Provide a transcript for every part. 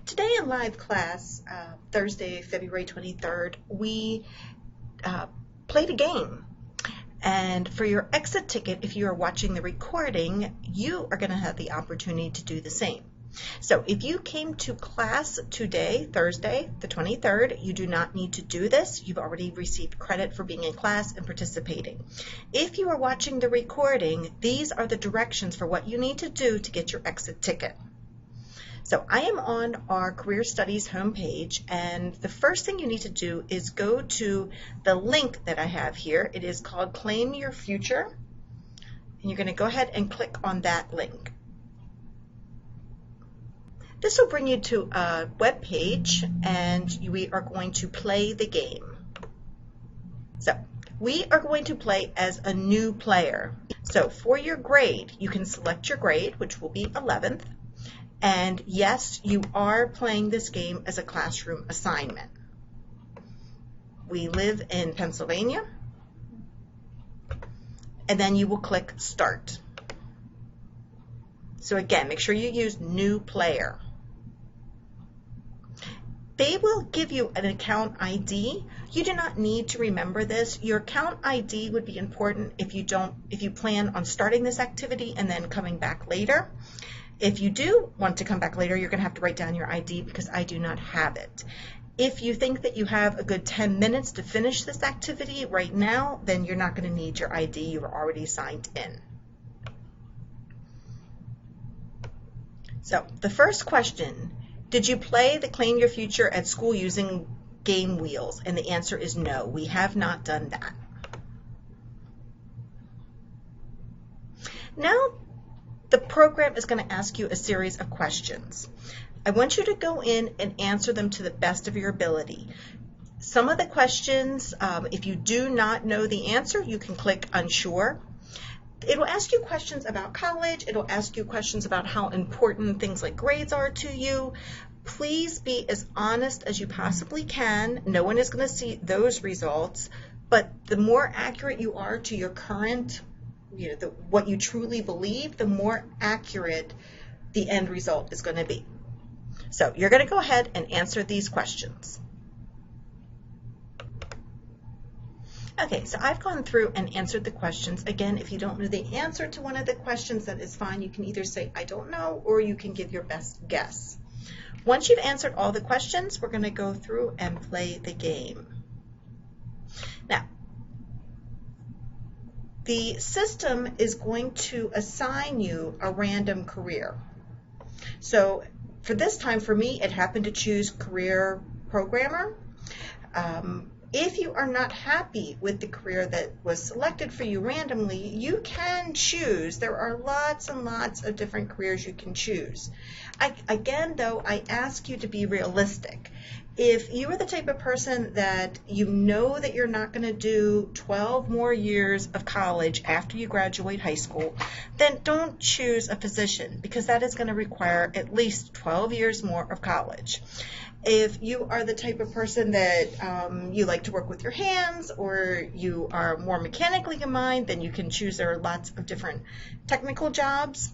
Today in live class, Thursday, February 23rd, we played a game. And for your exit ticket, if you are watching the recording, you are going to have the opportunity to do the same. So if you came to class today, Thursday, the 23rd, you do not need to do this. You've already received credit for being in class and participating. If you are watching the recording, these are the directions for what you need to do to get your exit ticket. So I am on our Career Studies homepage, and the first thing you need to do is go to the link that I have here. It is called Claim Your Future, and you're going to go ahead and click on that link. This will bring you to a web page, and we are going to play the game. So we are going to play as a new player. So for your grade, you can select your grade, which will be 11th. And yes, you are playing this game as a classroom assignment. We live in Pennsylvania. And then you will click Start. So again, make sure you use New Player. They will give you an account ID. You do not need to remember this. Your account ID would be important if you plan on starting this activity and then coming back later. If you do want to come back later, you're going to have to write down your ID because I do not have it. If you think that you have a good 10 minutes to finish this activity right now, then you're not going to need your ID. You are already signed in. So the first question, did you play the Claim Your Future at school using game wheels? And the answer is no, we have not done that. Now, the program is going to ask you a series of questions. I want you to go in and answer them to the best of your ability. Some of the questions, if you do not know the answer, you can click Unsure. It will ask you questions about college. It will ask you questions about how important things like grades are to you. Please be as honest as you possibly can. No one is going to see those results, but the more accurate you are to your current what you truly believe, the more accurate the end result is going to be. So you're going to go ahead and answer these questions. Okay, so I've gone through and answered the questions. Again, if you don't know the answer to one of the questions, that is fine. You can either say, I don't know, or you can give your best guess. Once you've answered all the questions, we're going to go through and play the game. Now, the system is going to assign you a random career. So for this time, for me, it happened to choose career programmer. If you are not happy with the career that was selected for you randomly, you can choose. There are lots and lots of different careers you can choose. Again, though, I ask you to be realistic. If you are the type of person that you know that you're not going to do 12 more years of college after you graduate high school, then don't choose a physician because that is going to require at least 12 years more of college. If you are the type of person that you like to work with your hands or you are more mechanically inclined, then you can choose. There are lots of different technical jobs.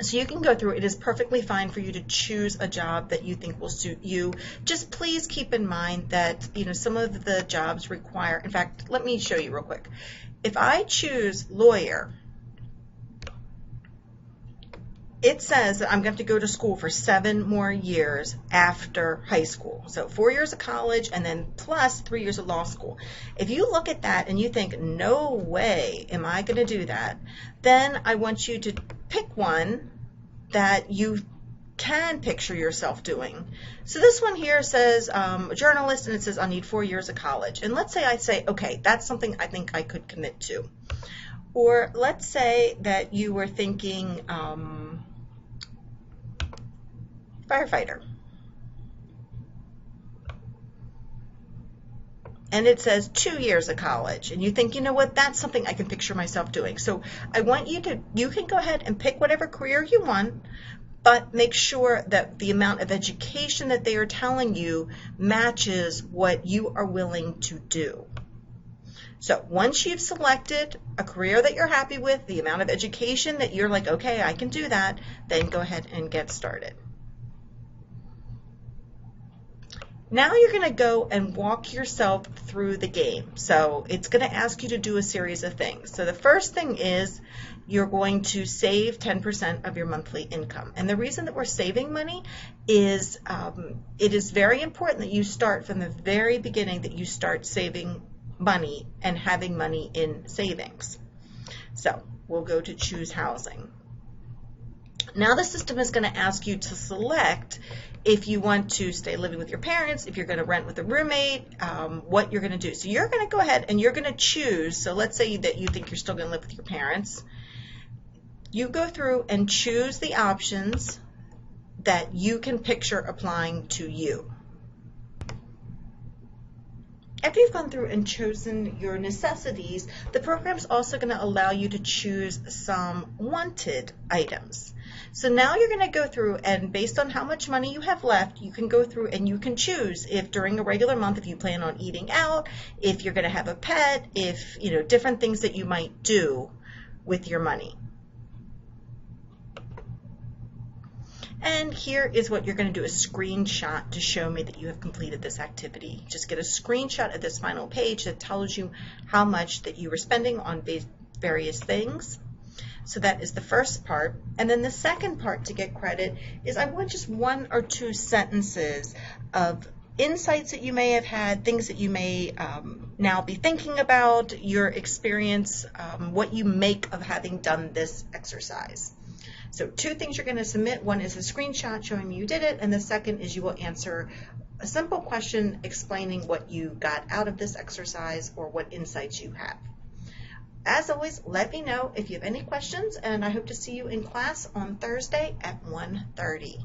So you can go through. It is perfectly fine for you to choose a job that you think will suit you. Just please keep in mind that some of the jobs require, in fact, let me show you real quick. If I choose lawyer, it says that I'm going to have to go to school for 7 more years after high school. So 4 years of college and then plus 3 years of law school. If you look at that and you think, no way am I going to do that, then I want you to pick one that you can picture yourself doing. So this one here says a journalist, and it says I need 4 years of college. And let's say I say, okay, that's something I think I could commit to. Or let's say that you were thinking firefighter. And it says 2 years of college. And you think, you know what, that's something I can picture myself doing. So I want you can go ahead and pick whatever career you want, but make sure that the amount of education that they are telling you matches what you are willing to do. So once you've selected a career that you're happy with, the amount of education that you're like, okay, I can do that, then go ahead and get started. Now you're going to go and walk yourself through the game. So it's going to ask you to do a series of things. So the first thing is you're going to save 10% of your monthly income. And the reason that we're saving money is it is very important that you start from the very beginning, that you start saving money and having money in savings. So we'll go to choose housing. Now the system is going to ask you to select if you want to stay living with your parents, if you're going to rent with a roommate, what you're going to do. So you're going to go ahead and you're going to choose. So let's say that you think you're still going to live with your parents. You go through and choose the options that you can picture applying to you. After you've gone through and chosen your necessities, the program's also going to allow you to choose some wanted items. So now you're going to go through, and based on how much money you have left, you can go through and you can choose if during a regular month, if you plan on eating out, if you're going to have a pet, if, different things that you might do with your money. And here is what you're going to do, a screenshot to show me that you have completed this activity. Just get a screenshot of this final page that tells you how much that you were spending on various things. So that is the first part. And then the second part to get credit is I want just 1 or 2 sentences of insights that you may have had, things that you may now be thinking about, your experience, what you make of having done this exercise. So 2 things you're going to submit. One is a screenshot showing me you did it, and the second is you will answer a simple question explaining what you got out of this exercise or what insights you have. As always, let me know if you have any questions, and I hope to see you in class on Thursday at 1:30.